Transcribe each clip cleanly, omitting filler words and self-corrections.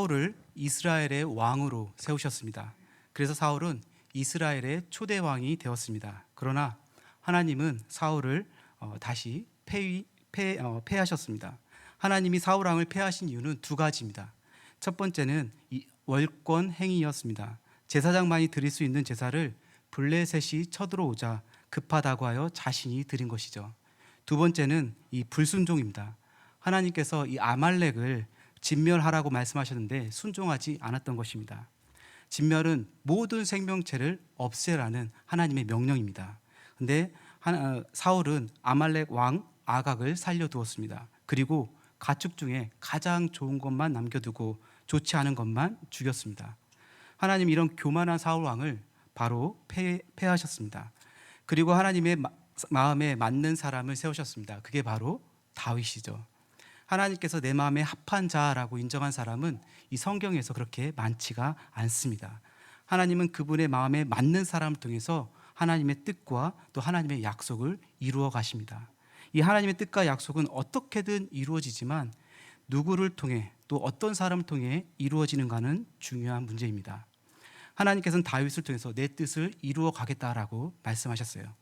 사울을 이스라엘의 왕으로 세우셨습니다. 그래서 사울은 이스라엘의 초대 왕이 되었습니다. 그러나 하나님은 사울을 다시 폐하셨습니다. 하나님이 사울 왕을 폐하신 이유는 두 가지입니다. 첫 번째는 이 월권 행위였습니다. 제사장만이 드릴 수 있는 제사를 블레셋이 쳐들어오자 급하다고 하여 자신이 드린 것이죠. 두 번째는 이 불순종입니다. 하나님께서 이 아말렉을 진멸하라고 말씀하셨는데 순종하지 않았던 것입니다. 진멸은 모든 생명체를 없애라는 하나님의 명령입니다. 근데 사울은 아말렉 왕 아각을 살려두었습니다. 그리고 가축 중에 가장 좋은 것만 남겨두고 좋지 않은 것만 죽였습니다. 하나님 이런 교만한 사울 왕을 바로 폐하셨습니다. 그리고 하나님의 마음에 맞는 사람을 세우셨습니다. 그게 바로 다윗이죠. 하나님께서 내 마음에 합한 자라고 인정한 사람은 이 성경에서 그렇게 많지가 않습니다. 하나님은 그분의 마음에 맞는 사람을 통해서 하나님의 뜻과 또 하나님의 약속을 이루어 가십니다. 이 하나님의 뜻과 약속은 어떻게든 이루어지지만 누구를 통해 또 어떤 사람을 통해 이루어지는가는 중요한 문제입니다. 하나님께서는 다윗을 통해서 내 뜻을 이루어 가겠다라고 말씀하셨어요.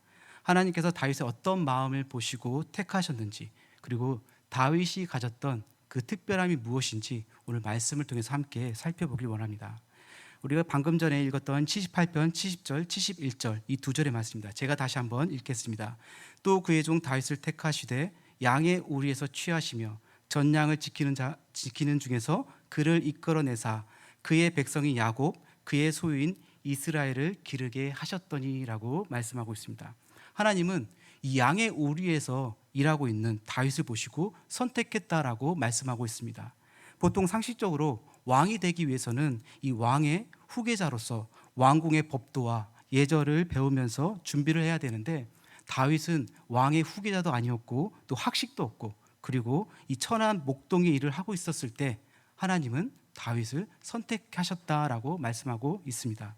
하나님께서 다윗의 어떤 마음을 보시고 택하셨는지, 그리고 다윗이 가졌던 그 특별함이 무엇인지 오늘 말씀을 통해서 함께 살펴보길 원합니다. 우리가 방금 전에 읽었던 78편 70절 71절 이 두 절의 말씀입니다. 제가 다시 한번 읽겠습니다. 또 그의 종 다윗을 택하시되 양의 우리에서 취하시며 전양을 지키는 중에서 그를 이끌어내사 그의 백성이 야곱 그의 소유인 이스라엘을 기르게 하셨더니라고 말씀하고 있습니다. 하나님은 이 양의 우리에서 일하고 있는 다윗을 보시고 선택했다라고 말씀하고 있습니다. 보통 상식적으로 왕이 되기 위해서는 이 왕의 후계자로서 왕궁의 법도와 예절을 배우면서 준비를 해야 되는데 다윗은 왕의 후계자도 아니었고 또 학식도 없고 그리고 이 천한 목동의 일을 하고 있었을 때 하나님은 다윗을 선택하셨다라고 말씀하고 있습니다.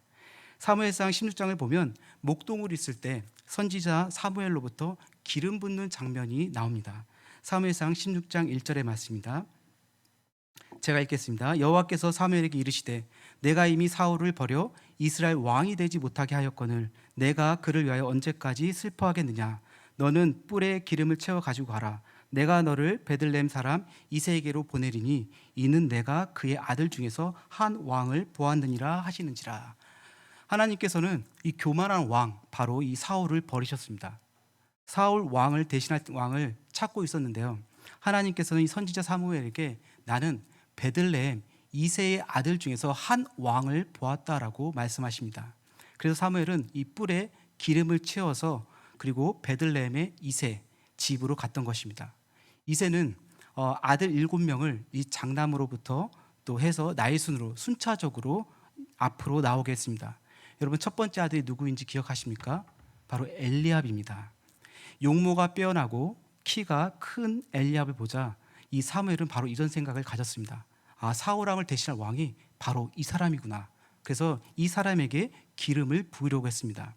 사무엘상 16장을 보면 목동을 있을 때 선지자 사무엘로부터 기름 붓는 장면이 나옵니다. 사무엘상 16장 1절의 말씀입니다. 제가 읽겠습니다. 여호와께서 사무엘에게 이르시되 내가 이미 사울을 버려 이스라엘 왕이 되지 못하게 하였거늘 내가 그를 위하여 언제까지 슬퍼하겠느냐. 너는 뿔에 기름을 채워 가지고 가라. 내가 너를 베들레헴 사람 이새에게로 보내리니 이는 내가 그의 아들 중에서 한 왕을 보았느니라 하시는지라. 하나님께서는 이 교만한 왕 바로 이 사울을 버리셨습니다. 사울 왕을 대신할 왕을 찾고 있었는데요. 하나님께서는 이 선지자 사무엘에게 나는 베들레헴 이새의 아들 중에서 한 왕을 보았다라고 말씀하십니다. 그래서 사무엘은 이 뿔에 기름을 채워서 그리고 베들레헴의 이새 집으로 갔던 것입니다. 이새는 아들 7명을 이 장남으로부터 또 해서 나이 순으로 순차적으로 앞으로 나오게 했습니다. 여러분 첫 번째 아들이 누구인지 기억하십니까? 바로 엘리압입니다. 용모가 빼어나고 키가 큰 엘리압을 보자 이 사무엘은 바로 이런 생각을 가졌습니다. 아, 사울 왕을 대신할 왕이 바로 이 사람이구나. 그래서 이 사람에게 기름을 부으려고 했습니다.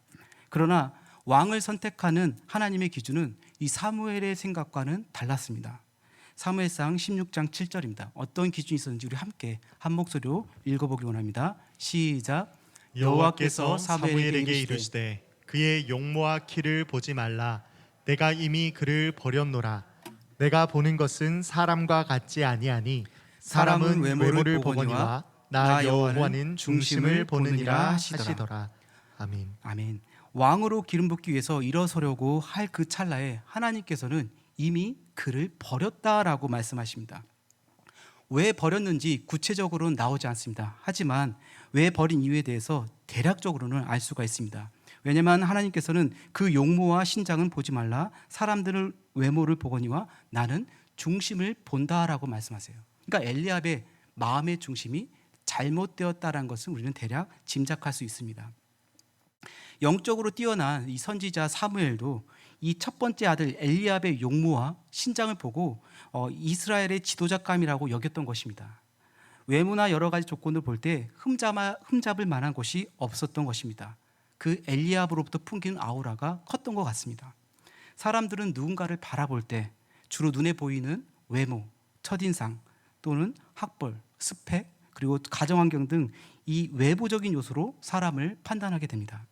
그러나 왕을 선택하는 하나님의 기준은 이 사무엘의 생각과는 달랐습니다. 사무엘상 16장 7절입니다. 어떤 기준이 있었는지 우리 함께 한 목소리로 읽어보기 원합니다. 시작. 여호와께서 사무엘에게 이르시되 그의 용모와 키를 보지 말라. 내가 이미 그를 버렸노라. 내가 보는 것은 사람과 같지 아니하니 사람은 외모를 보거니와 나 여호와는 중심을 보느니라 하시더라. 아멘. 아멘. 왕으로 기름 붓기 위해서 일어서려고 할 그 찰나에 하나님께서는 이미 그를 버렸다라고 말씀하십니다. 왜 버렸는지 구체적으로는 나오지 않습니다. 하지만 왜 버린 이유에 대해서 대략적으로는 알 수가 있습니다. 왜냐하면 하나님께서는 그 용모와 신장은 보지 말라. 사람들을 외모를 보거니와 나는 중심을 본다라고 말씀하세요. 그러니까 엘리압의 마음의 중심이 잘못되었다라는 것을 우리는 대략 짐작할 수 있습니다. 영적으로 뛰어난 이 선지자 사무엘도 이 첫 번째 아들 엘리압의 용모와 신장을 보고 이스라엘의 지도자감이라고 여겼던 것입니다. 외모나 여러 가지 조건을 볼 때 흠잡을 만한 것이 없었던 것입니다. 그 엘리압으로부터 풍기는 아우라가 컸던 것 같습니다. 사람들은 누군가를 바라볼 때 주로 눈에 보이는 외모, 첫인상 또는 학벌, 스펙 그리고 가정 환경 등 이 외부적인 요소로 사람을 판단하게 됩니다.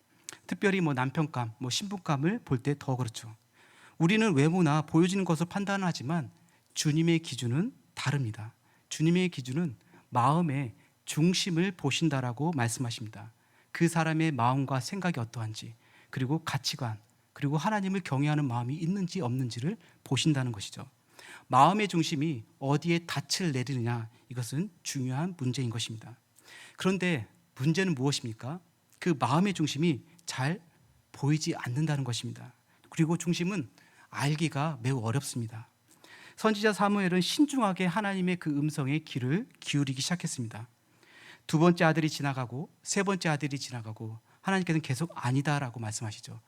특별히 남편감, 신부감을 볼 때 더 그렇죠. 우리는 외모나 보여지는 것을 판단하지만 주님의 기준은 다릅니다. 주님의 기준은 마음의 중심을 보신다라고 말씀하십니다. 그 사람의 마음과 생각이 어떠한지, 그리고 가치관, 그리고 하나님을 경외하는 마음이 있는지 없는지를 보신다는 것이죠. 마음의 중심이 어디에 닻을 내리느냐, 이것은 중요한 문제인 것입니다. 그런데 문제는 무엇입니까? 그 마음의 중심이 잘 보이지 않는다는 것입니다. 그리고 중심은 알기가 매우 어렵습니다. 선지자 사무엘은 신중하게 하나님의 그 음성에 귀를 기울이기 시작했습니다. 두 번째 아들이 지나가고 세 번째 아들이 지나가고 하나님께서는 계속 아니다라고 말씀하시죠.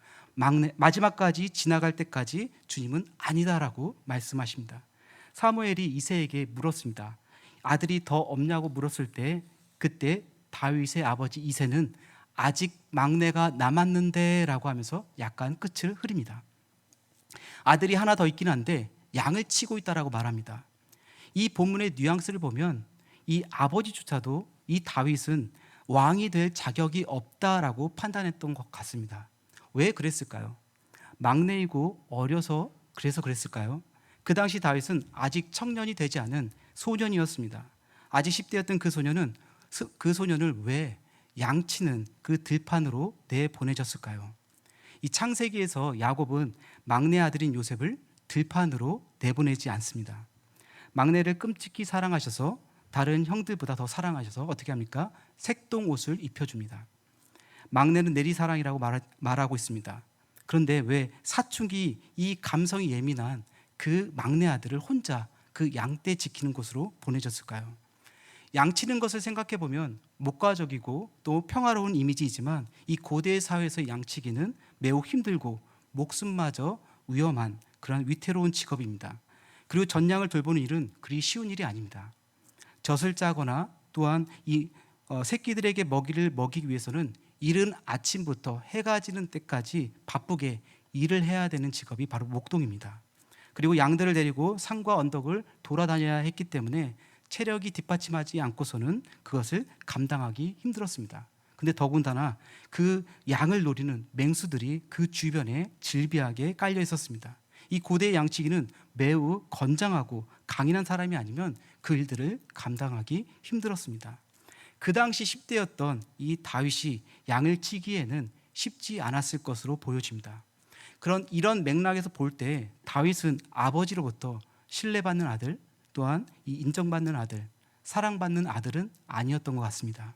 마지막까지 지나갈 때까지 주님은 아니다라고 말씀하십니다. 사무엘이 이새에게 물었습니다. 아들이 더 없냐고 물었을 때 그때 다윗의 아버지 이새는 아직 막내가 남았는데 라고 하면서 약간 끝을 흐립니다. 아들이 하나 더 있긴 한데 양을 치고 있다라고 말합니다. 이 본문의 뉘앙스를 보면 이 아버지조차도 이 다윗은 왕이 될 자격이 없다라고 판단했던 것 같습니다. 왜 그랬을까요? 막내이고 어려서 그래서 그랬을까요? 그 당시 다윗은 아직 청년이 되지 않은 소년이었습니다. 아직 10대였던 그 소년을 왜 양치는 그 들판으로 내보내졌을까요? 이 창세기에서 야곱은 막내 아들인 요셉을 들판으로 내보내지 않습니다. 막내를 끔찍히 사랑하셔서 다른 형들보다 더 사랑하셔서 어떻게 합니까? 색동 옷을 입혀줍니다. 막내는 내리사랑이라고 말하고 있습니다. 그런데 왜 사춘기 이 감성이 예민한 그 막내 아들을 혼자 그 양떼 지키는 곳으로 보내졌을까요? 양치는 것을 생각해 보면 목가적이고 또 평화로운 이미지이지만 이 고대 사회에서 양치기는 매우 힘들고 목숨마저 위험한 그런 위태로운 직업입니다. 그리고 전양을 돌보는 일은 그리 쉬운 일이 아닙니다. 젖을 짜거나 또한 이 새끼들에게 먹이를 먹이기 위해서는 이른 아침부터 해가 지는 때까지 바쁘게 일을 해야 되는 직업이 바로 목동입니다. 그리고 양들을 데리고 산과 언덕을 돌아다녀야 했기 때문에 체력이 뒷받침하지 않고서는 그것을 감당하기 힘들었습니다. 근데 더군다나 그 양을 노리는 맹수들이 그 주변에 질비하게 깔려 있었습니다. 이 고대의 양치기는 매우 건장하고 강인한 사람이 아니면 그 일들을 감당하기 힘들었습니다. 그 당시 10대였던 이 다윗이 양을 치기에는 쉽지 않았을 것으로 보여집니다. 이런 맥락에서 볼 때 다윗은 아버지로부터 신뢰받는 아들, 또한 이 인정받는 아들, 사랑받는 아들은 아니었던 것 같습니다.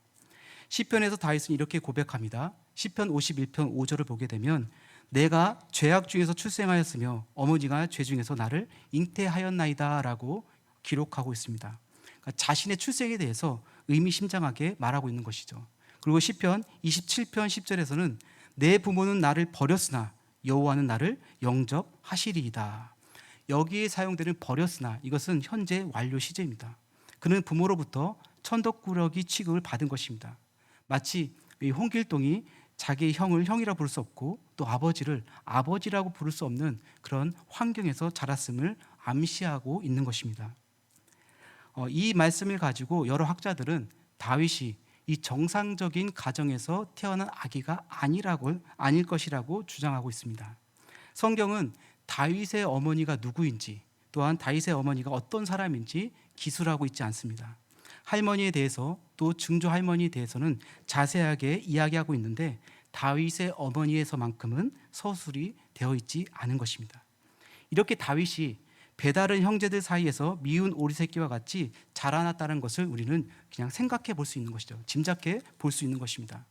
시편에서 다윗은 이렇게 고백합니다. 시편 51편 5절을 보게 되면 내가 죄악 중에서 출생하였으며 어머니가 죄 중에서 나를 잉태하였나이다 라고 기록하고 있습니다. 그러니까 자신의 출생에 대해서 의미심장하게 말하고 있는 것이죠. 그리고 시편 27편 10절에서는 내 부모는 나를 버렸으나 여호와는 나를 영접하시리이다. 여기에 사용되는 버렸으나 이것은 현재 완료 시제입니다. 그는 부모로부터 천덕꾸러기 취급을 받은 것입니다. 마치 이 홍길동이 자기 형을 형이라 부를 수 없고 또 아버지를 아버지라고 부를 수 없는 그런 환경에서 자랐음을 암시하고 있는 것입니다. 이 말씀을 가지고 여러 학자들은 다윗이 이 정상적인 가정에서 태어난 아기가 아닐 것이라고 주장하고 있습니다. 성경은 다윗의 어머니가 누구인지 또한 다윗의 어머니가 어떤 사람인지 기술하고 있지 않습니다. 할머니에 대해서 또 증조 할머니에 대해서는 자세하게 이야기하고 있는데 다윗의 어머니에서만큼은 서술이 되어 있지 않은 것입니다. 이렇게 다윗이 배다른 형제들 사이에서 미운 오리 새끼와 같이 자라났다는 것을 우리는 그냥 생각해 볼 수 있는 것이죠. 짐작해 볼 수 있는 것입니다.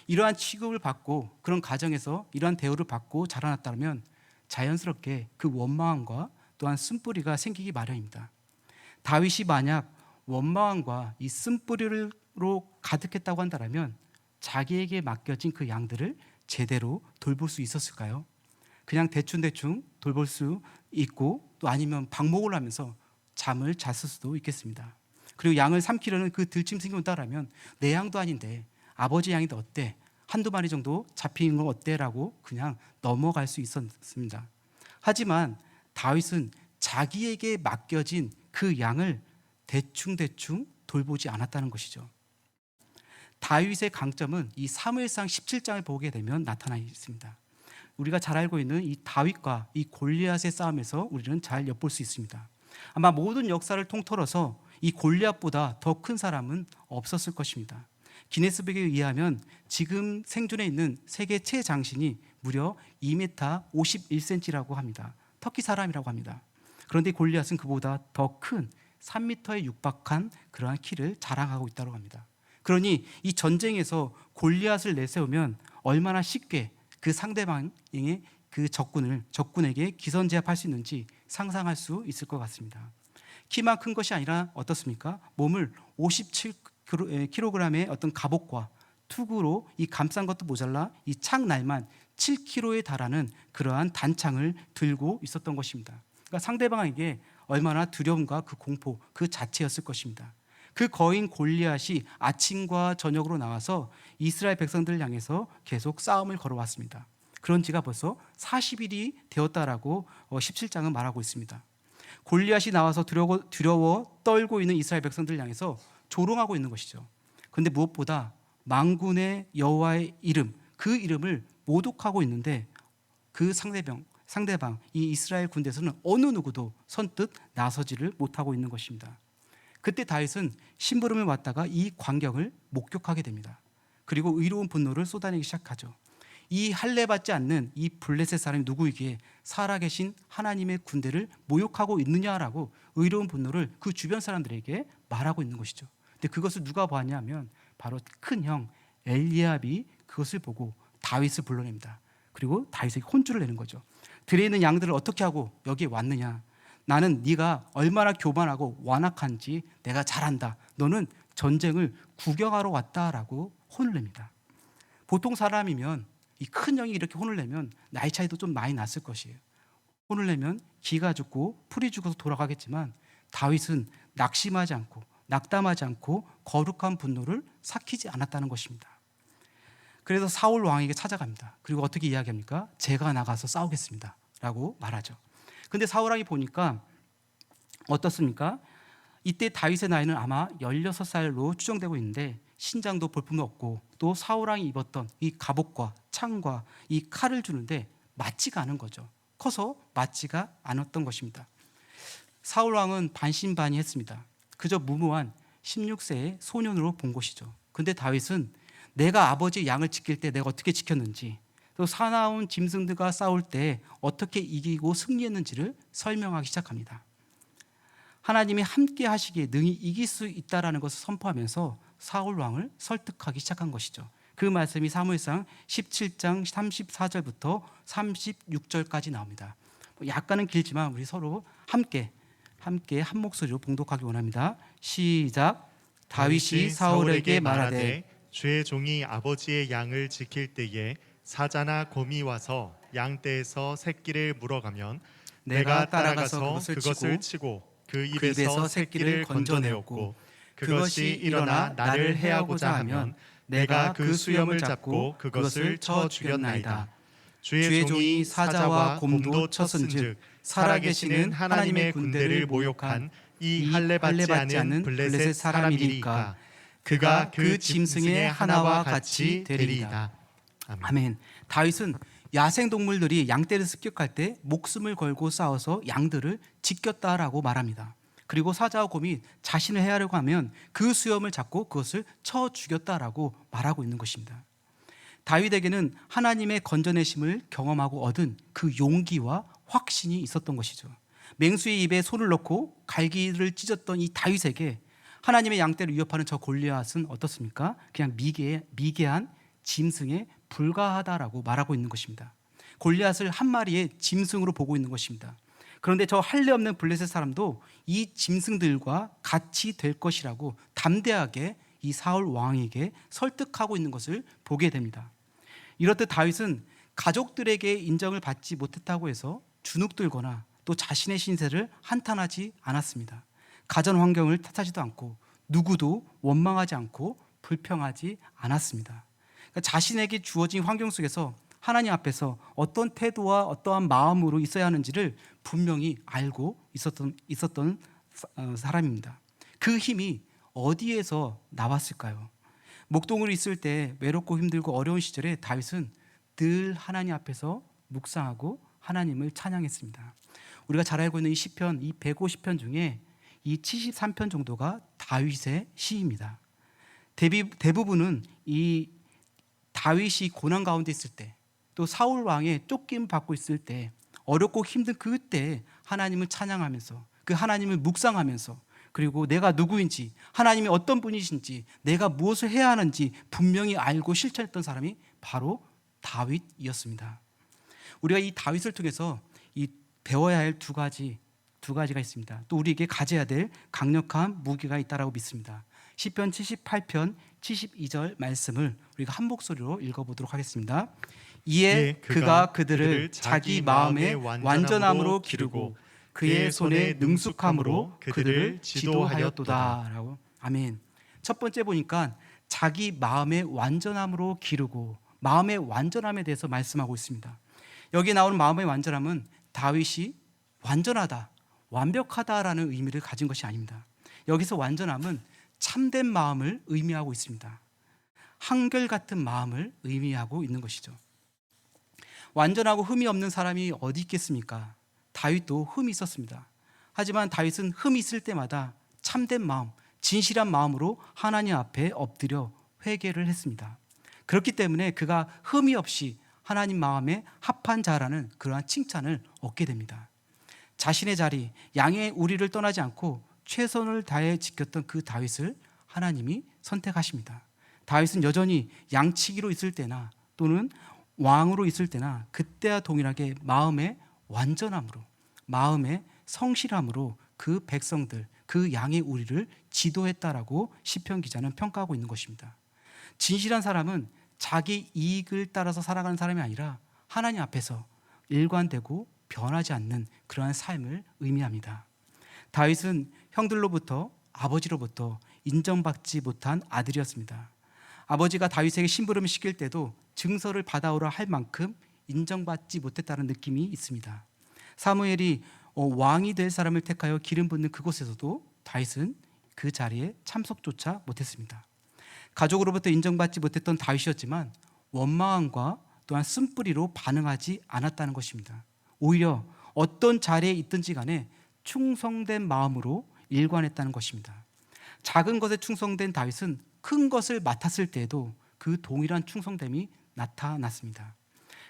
이러한 취급을 받고 그런 가정에서 이러한 대우를 받고 자라났다면 자연스럽게 그 원망함과 또한 쓴뿌리가 생기기 마련입니다. 다윗이 만약 원망함과 이 쓴뿌리로 가득했다고 한다면 자기에게 맡겨진 그 양들을 제대로 돌볼 수 있었을까요? 그냥 대충 돌볼 수 있고 또 아니면 방목을 하면서 잠을 잤을 수도 있겠습니다. 그리고 양을 삼키려는 그 들짐승이 온다라면 내 양도 아닌데 아버지 양인데 어때? 한두 마리 정도 잡히는 건 어때? 라고 그냥 넘어갈 수 있었습니다. 하지만 다윗은 자기에게 맡겨진 그 양을 대충 돌보지 않았다는 것이죠. 다윗의 강점은 이 사무엘상 17장을 보게 되면 나타나 있습니다. 우리가 잘 알고 있는 이 다윗과 이 골리앗의 싸움에서 우리는 잘 엿볼 수 있습니다. 아마 모든 역사를 통틀어서 이 골리앗보다 더 큰 사람은 없었을 것입니다. 기네스북에 의하면 지금 생존해 있는 세계 최장신이 무려 2m 51cm라고 합니다. 터키 사람이라고 합니다. 그런데 골리앗은 그보다 더 큰 3m에 육박한 그러한 키를 자랑하고 있다고 합니다. 그러니 이 전쟁에서 골리앗을 내세우면 얼마나 쉽게 그 상대방의 그 적군에게 기선제압할 수 있는지 상상할 수 있을 것 같습니다. 키만 큰 것이 아니라 어떻습니까? 몸을 57kg의 어떤 갑옷과 투구로 이 감싼 것도 모자라 이 창날만 7kg에 달하는 그러한 단창을 들고 있었던 것입니다. 그러니까 상대방에게 얼마나 두려움과 그 공포 그 자체였을 것입니다. 그 거인 골리앗이 아침과 저녁으로 나와서 이스라엘 백성들을 향해서 계속 싸움을 걸어왔습니다. 그런 지가 벌써 40일이 되었다라고 17장은 말하고 있습니다. 골리앗이 나와서 두려워 떨고 있는 이스라엘 백성들을 향해서 조롱하고 있는 것이죠. 그런데 무엇보다 만군의 여호와의 이름, 그 이름을 모독하고 있는데 그 상대방 이 이스라엘 군대에서는 어느 누구도 선뜻 나서지를 못하고 있는 것입니다. 그때 다윗은 심부름을 왔다가 이 광경을 목격하게 됩니다. 그리고 의로운 분노를 쏟아내기 시작하죠. 이 할례받지 않는 이 블레셋 사람이 누구이기에 살아계신 하나님의 군대를 모욕하고 있느냐라고 의로운 분노를 그 주변 사람들에게 말하고 있는 것이죠. 근데 그것을 누가 보았냐면 바로 큰 형 엘리압이 그것을 보고 다윗을 불러냅니다. 그리고 다윗에게 혼쭐을 내는 거죠. 들에 있는 양들을 어떻게 하고 여기에 왔느냐? 나는 네가 얼마나 교만하고 완악한지 내가 잘 안다. 너는 전쟁을 구경하러 왔다라고 혼을 냅니다. 보통 사람이면 이 큰 형이 이렇게 혼을 내면 나이 차이도 좀 많이 났을 것이에요. 혼을 내면 기가 죽고 풀이 죽어서 돌아가겠지만 다윗은 낙심하지 않고 낙담하지 않고 거룩한 분노를 삭히지 않았다는 것입니다. 그래서 사울 왕에게 찾아갑니다. 그리고 어떻게 이야기합니까? 제가 나가서 싸우겠습니다 라고 말하죠. 근데 사울 왕이 보니까 어떻습니까? 이때 다윗의 나이는 아마 16살로 추정되고 있는데 신장도 볼품이 없고 또 사울 왕이 입었던 이 갑옷과 창과 이 칼을 주는데 맞지가 않은 거죠. 커서 맞지가 않았던 것입니다. 사울 왕은 반신반의했습니다. 그저 무모한 16세의 소년으로 본 것이죠. 근데 다윗은 내가 아버지의 양을 지킬 때 내가 어떻게 지켰는지 또 사나운 짐승들과 싸울 때 어떻게 이기고 승리했는지를 설명하기 시작합니다. 하나님이 함께 하시기에 능히 이길 수 있다라는 것을 선포하면서 사울 왕을 설득하기 시작한 것이죠. 그 말씀이 사무엘상 17장 34절부터 36절까지 나옵니다. 약간은 길지만 우리 서로 함께 한 목소리로 봉독하기 원합니다. 시작. 다윗이 사울에게 말하되 주의 종이 아버지의 양을 지킬 때에 사자나 곰이 와서 양떼에서 새끼를 물어가면 내가 따라가서 그것을 치고 그 입에서 새끼를 건져내었고 그것이 일어나 나를 해하고자 하면 내가 그 수염을 잡고 그것을 쳐 죽였나이다. 주의 종이 사자와 곰도 쳤은즉 살아계시는 하나님의 군대를 모욕한 이 할례받지 않은 블레셋 사람이니까 그가 그 짐승의 하나와 같이 되리이다. 아멘. 다윗은 야생동물들이 양떼를 습격할 때 목숨을 걸고 싸워서 양들을 지켰다라고 말합니다. 그리고 사자와 곰이 자신을 해하려고 하면 그 수염을 잡고 그것을 쳐 죽였다라고 말하고 있는 것입니다. 다윗에게는 하나님의 건져내심을 경험하고 얻은 그 용기와 확신이 있었던 것이죠. 맹수의 입에 손을 넣고 갈기를 찢었던 이 다윗에게 하나님의 양떼를 위협하는 저 골리앗은 어떻습니까? 그냥 미개한 짐승에 불과하다라고 말하고 있는 것입니다. 골리앗을 한 마리의 짐승으로 보고 있는 것입니다. 그런데 저 할례 없는 블레셋 사람도 이 짐승들과 같이 될 것이라고 담대하게 이 사울 왕에게 설득하고 있는 것을 보게 됩니다. 이렇듯 다윗은 가족들에게 인정을 받지 못했다고 해서 주눅들거나 또 자신의 신세를 한탄하지 않았습니다. 가전 환경을 탓하지도 않고 누구도 원망하지 않고 불평하지 않았습니다. 그러니까 자신에게 주어진 환경 속에서 하나님 앞에서 어떤 태도와 어떠한 마음으로 있어야 하는지를 분명히 알고 있었던 사람입니다. 그 힘이 어디에서 나왔을까요? 목동으로 있을 때 외롭고 힘들고 어려운 시절에 다윗은 늘 하나님 앞에서 묵상하고 하나님을 찬양했습니다. 우리가 잘 알고 있는 이 시편, 이 150편 중에 이 73편 정도가 다윗의 시입니다. 대부분은 이 다윗이 고난 가운데 있을 때, 또 사울 왕의 쫓김 받고 있을 때, 어렵고 힘든 그때 하나님을 찬양하면서 그 하나님을 묵상하면서, 그리고 내가 누구인지, 하나님이 어떤 분이신지, 내가 무엇을 해야 하는지 분명히 알고 실천했던 사람이 바로 다윗이었습니다. 우리가 이 다윗을 통해서 이 배워야 할 두 가지가 있습니다. 또 우리에게 가져야 될 강력한 무기가 있다라고 믿습니다. 시편 78편 72절 말씀을 우리가 한 목소리로 읽어보도록 하겠습니다. 이에 그가 그들을 자기 마음의 완전함으로 기르고 그의 손의 능숙함으로 그들을 지도하였도다. 라고. 아멘. 첫 번째 보니까 자기 마음의 완전함으로 기르고, 마음의 완전함에 대해서 말씀하고 있습니다. 여기 나오는 마음의 완전함은 다윗이 완전하다, 완벽하다라는 의미를 가진 것이 아닙니다. 여기서 완전함은 참된 마음을 의미하고 있습니다. 한결같은 마음을 의미하고 있는 것이죠. 완전하고 흠이 없는 사람이 어디 있겠습니까? 다윗도 흠이 있었습니다. 하지만 다윗은 흠이 있을 때마다 참된 마음, 진실한 마음으로 하나님 앞에 엎드려 회개를 했습니다. 그렇기 때문에 그가 흠이 없이 하나님 마음에 합한 자라는 그러한 칭찬을 얻게 됩니다. 자신의 자리, 양의 우리를 떠나지 않고 최선을 다해 지켰던 그 다윗을 하나님이 선택하십니다. 다윗은 여전히 양치기로 있을 때나 또는 왕으로 있을 때나 그때와 동일하게 마음의 완전함으로, 마음의 성실함으로 그 백성들, 그 양의 우리를 지도했다라고 시편 기자는 평가하고 있는 것입니다. 진실한 사람은 자기 이익을 따라서 살아가는 사람이 아니라 하나님 앞에서 일관되고 변하지 않는 그러한 삶을 의미합니다. 다윗은 형들로부터, 아버지로부터 인정받지 못한 아들이었습니다. 아버지가 다윗에게 심부름을 시킬 때도 증서를 받아오라 할 만큼 인정받지 못했다는 느낌이 있습니다. 사무엘이 왕이 될 사람을 택하여 기름 붓는 그곳에서도 다윗은 그 자리에 참석조차 못했습니다. 가족으로부터 인정받지 못했던 다윗이었지만 원망함과 또한 쓴뿌리로 반응하지 않았다는 것입니다. 오히려 어떤 자리에 있든지 간에 충성된 마음으로 일관했다는 것입니다. 작은 것에 충성된 다윗은 큰 것을 맡았을 때에도 그 동일한 충성됨이 나타났습니다.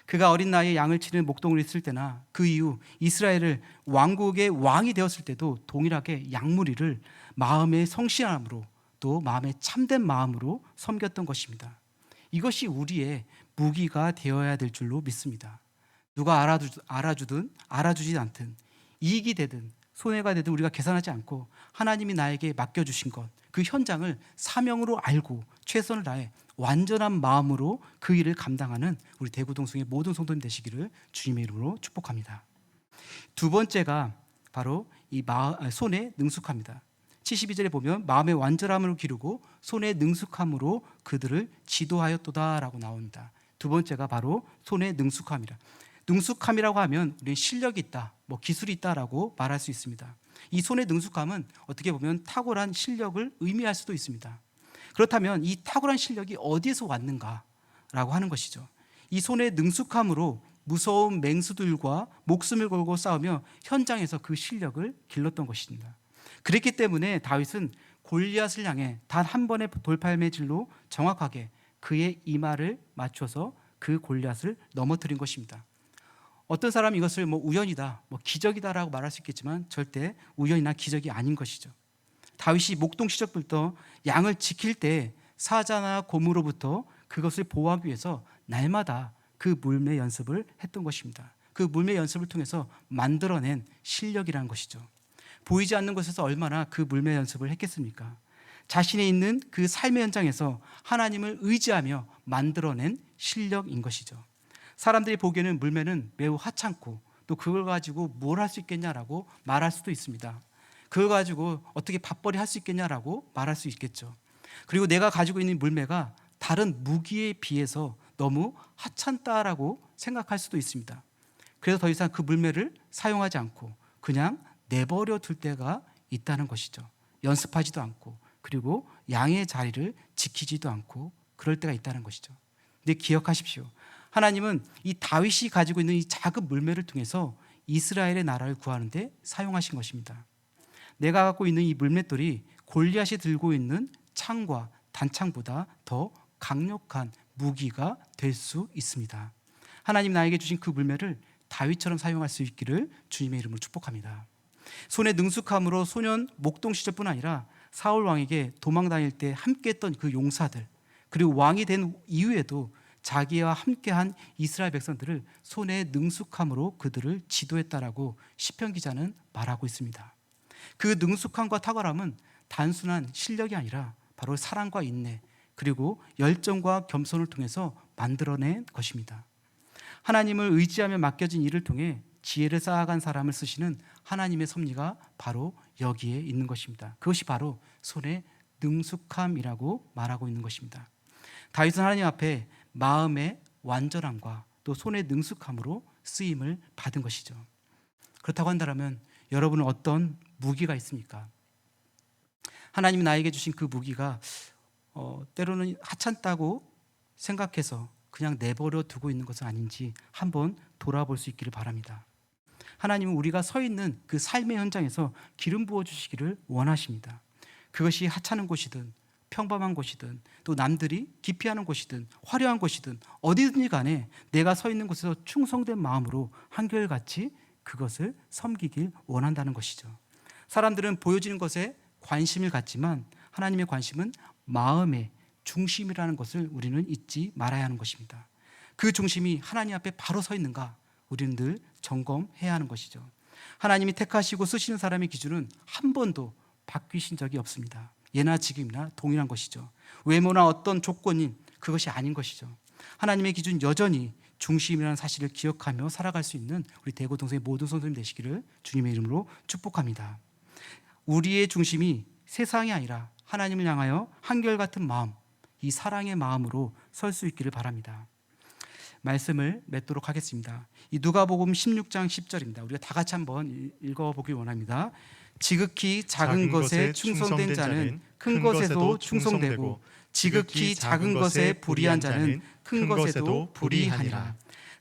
그가 어린 나이에 양을 치는 목동으로 있을 때나 그 이후 이스라엘을 왕국의 왕이 되었을 때도 동일하게 양무리를 마음의 성실함으로, 또 마음의 참된 마음으로 섬겼던 것입니다. 이것이 우리의 무기가 되어야 될 줄로 믿습니다. 누가 알아주든 알아주지 않든, 이익이 되든 손해가 되든 우리가 계산하지 않고 하나님이 나에게 맡겨주신 것, 그 현장을 사명으로 알고 최선을 다해 완전한 마음으로 그 일을 감당하는 우리 대구동성의 모든 성도님 되시기를 주님의 이름으로 축복합니다. 두 번째가 바로 이 손에 능숙합니다. 72절에 보면 마음의 완전함으로 기르고 손에 능숙함으로 그들을 지도하였도다라고 나옵니다. 두 번째가 바로 손에 능숙함이라. 능숙함이라고 하면 우리는 실력이 있다, 기술이 있다라고 말할 수 있습니다. 이 손의 능숙함은 어떻게 보면 탁월한 실력을 의미할 수도 있습니다. 그렇다면 이 탁월한 실력이 어디에서 왔는가라고 하는 것이죠. 이 손의 능숙함으로 무서운 맹수들과 목숨을 걸고 싸우며 현장에서 그 실력을 길렀던 것입니다. 그랬기 때문에 다윗은 골리앗을 향해 단 한 번의 돌팔매질로 정확하게 그의 이마를 맞춰서 그 골리앗을 넘어뜨린 것입니다. 어떤 사람은 이것을 우연이다, 기적이다라고 말할 수 있겠지만 절대 우연이나 기적이 아닌 것이죠. 다윗이 목동 시절부터 양을 지킬 때 사자나 곰으로부터 그것을 보호하기 위해서 날마다 그 물매 연습을 했던 것입니다. 그 물매 연습을 통해서 만들어낸 실력이라는 것이죠. 보이지 않는 곳에서 얼마나 그 물매 연습을 했겠습니까? 자신의 있는 그 삶의 현장에서 하나님을 의지하며 만들어낸 실력인 것이죠. 사람들이 보기에는 물매는 매우 하찮고 또 그걸 가지고 뭘 할 수 있겠냐라고 말할 수도 있습니다. 그걸 가지고 어떻게 밥벌이 할 수 있겠냐라고 말할 수 있겠죠. 그리고 내가 가지고 있는 물매가 다른 무기에 비해서 너무 하찮다라고 생각할 수도 있습니다. 그래서 더 이상 그 물매를 사용하지 않고 그냥 내버려 둘 때가 있다는 것이죠. 연습하지도 않고 그리고 양의 자리를 지키지도 않고 그럴 때가 있다는 것이죠. 근데 기억하십시오. 하나님은 이 다윗이 가지고 있는 이 작은 물매를 통해서 이스라엘의 나라를 구하는 데 사용하신 것입니다. 내가 갖고 있는 이 물맷돌이 골리앗이 들고 있는 창과 단창보다 더 강력한 무기가 될 수 있습니다. 하나님 나에게 주신 그 물매를 다윗처럼 사용할 수 있기를 주님의 이름으로 축복합니다. 손에 능숙함으로 소년 목동 시절뿐 아니라 사울 왕에게 도망 다닐 때 함께했던 그 용사들, 그리고 왕이 된 이후에도 자기와 함께한 이스라엘 백성들을 손에 능숙함으로 그들을 지도했다라고 시편 기자는 말하고 있습니다. 그 능숙함과 탁월함은 단순한 실력이 아니라 바로 사랑과 인내, 그리고 열정과 겸손을 통해서 만들어낸 것입니다. 하나님을 의지하며 맡겨진 일을 통해 지혜를 쌓아간 사람을 쓰시는 하나님의 섭리가 바로 여기에 있는 것입니다. 그것이 바로 손에 능숙함이라고 말하고 있는 것입니다. 다윗은 하나님 앞에 마음의 완전함과 또 손의 능숙함으로 쓰임을 받은 것이죠. 그렇다고 한다면 여러분은 어떤 무기가 있습니까? 하나님이 나에게 주신 그 무기가 때로는 하찮다고 생각해서 그냥 내버려 두고 있는 것은 아닌지 한번 돌아볼 수 있기를 바랍니다. 하나님은 우리가 서 있는 그 삶의 현장에서 기름 부어주시기를 원하십니다. 그것이 하찮은 곳이든 평범한 곳이든 또 남들이 기피하는 곳이든 화려한 곳이든 어디든지 간에 내가 서 있는 곳에서 충성된 마음으로 한결같이 그것을 섬기길 원한다는 것이죠. 사람들은 보여지는 것에 관심을 갖지만 하나님의 관심은 마음의 중심이라는 것을 우리는 잊지 말아야 하는 것입니다. 그 중심이 하나님 앞에 바로 서 있는가 우리는 늘 점검해야 하는 것이죠. 하나님이 택하시고 쓰시는 사람의 기준은 한 번도 바뀌신 적이 없습니다. 예나 지금이나 동일한 것이죠. 외모나 어떤 조건인 그것이 아닌 것이죠. 하나님의 기준 여전히 중심이라는 사실을 기억하며 살아갈 수 있는 우리 대구 동성의 모든 성도님 되시기를 주님의 이름으로 축복합니다. 우리의 중심이 세상이 아니라 하나님을 향하여 한결같은 마음, 이 사랑의 마음으로 설 수 있기를 바랍니다. 말씀을 맺도록 하겠습니다. 이 누가복음 16장 10절입니다. 우리가 다 같이 한번 읽어보길 원합니다. 지극히 작은 것에 충성된 자는 큰 것에도 충성되고 지극히 작은 것에 불의한 자는 큰 것에도 불의하니라.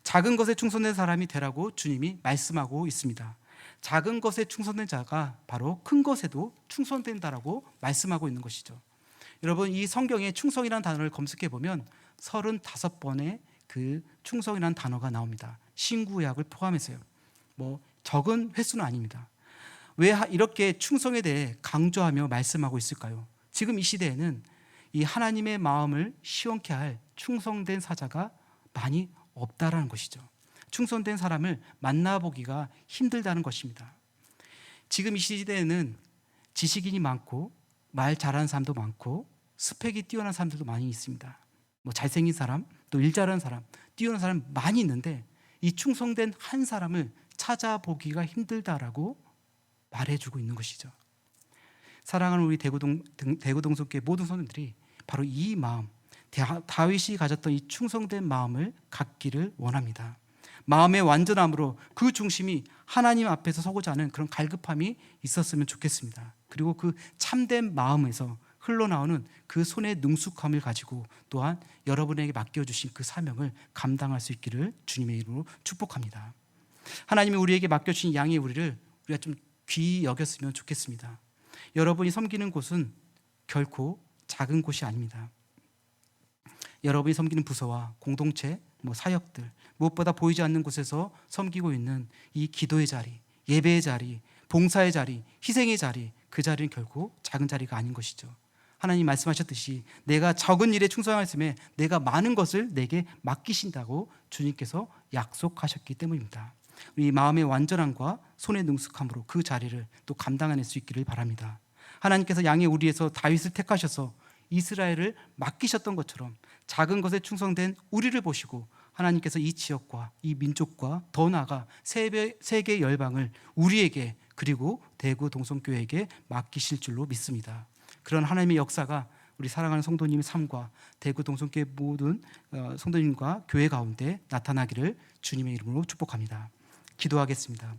작은 것에 충성된 사람이 되라고 주님이 말씀하고 있습니다. 작은 것에 충성된 자가 바로 큰 것에도 충성된다라고 말씀하고 있는 것이죠. 여러분, 이 성경에 충성이라는 단어를 검색해 보면 35번의 그 충성이라는 단어가 나옵니다. 신구약을 포함해서요. 적은 횟수는 아닙니다. 왜 이렇게 충성에 대해 강조하며 말씀하고 있을까요? 지금 이 시대에는 이 하나님의 마음을 시원케 할 충성된 사자가 많이 없다라는 것이죠. 충성된 사람을 만나보기가 힘들다는 것입니다. 지금 이 시대에는 지식인이 많고 말 잘하는 사람도 많고 스펙이 뛰어난 사람들도 많이 있습니다. 잘생긴 사람, 또 일 잘하는 사람, 뛰어난 사람 많이 있는데 이 충성된 한 사람을 찾아보기가 힘들다라고 말해주고 있는 것이죠. 사랑하는 우리 대구동성교회 모든 성도들이 바로 이 마음, 다윗이 가졌던 이 충성된 마음을 갖기를 원합니다. 마음의 완전함으로 그 중심이 하나님 앞에서 서고자 하는 그런 갈급함이 있었으면 좋겠습니다. 그리고 그 참된 마음에서 흘러나오는 그 손의 능숙함을 가지고 또한 여러분에게 맡겨주신 그 사명을 감당할 수 있기를 주님의 이름으로 축복합니다. 하나님이 우리에게 맡겨주신 양의 우리를 우리가 좀 귀히 여겼으면 좋겠습니다. 여러분이 섬기는 곳은 결코 작은 곳이 아닙니다. 여러분이 섬기는 부서와 공동체, 사역들, 무엇보다 보이지 않는 곳에서 섬기고 있는 이 기도의 자리, 예배의 자리, 봉사의 자리, 희생의 자리, 그 자리는 결코 작은 자리가 아닌 것이죠. 하나님 말씀하셨듯이 내가 적은 일에 충성하였음에 내가 많은 것을 내게 맡기신다고 주님께서 약속하셨기 때문입니다. 우리 마음의 완전함과 손의 능숙함으로 그 자리를 또 감당해낼 수 있기를 바랍니다. 하나님께서 양의 우리에서 다윗을 택하셔서 이스라엘을 맡기셨던 것처럼 작은 것에 충성된 우리를 보시고 하나님께서 이 지역과 이 민족과 더 나아가 세계 열방을 우리에게 그리고 대구 동성교회에게 맡기실 줄로 믿습니다. 그런 하나님의 역사가 우리 사랑하는 성도님의 삶과 대구 동성교회 모든 성도님과 교회 가운데 나타나기를 주님의 이름으로 축복합니다. 기도하겠습니다.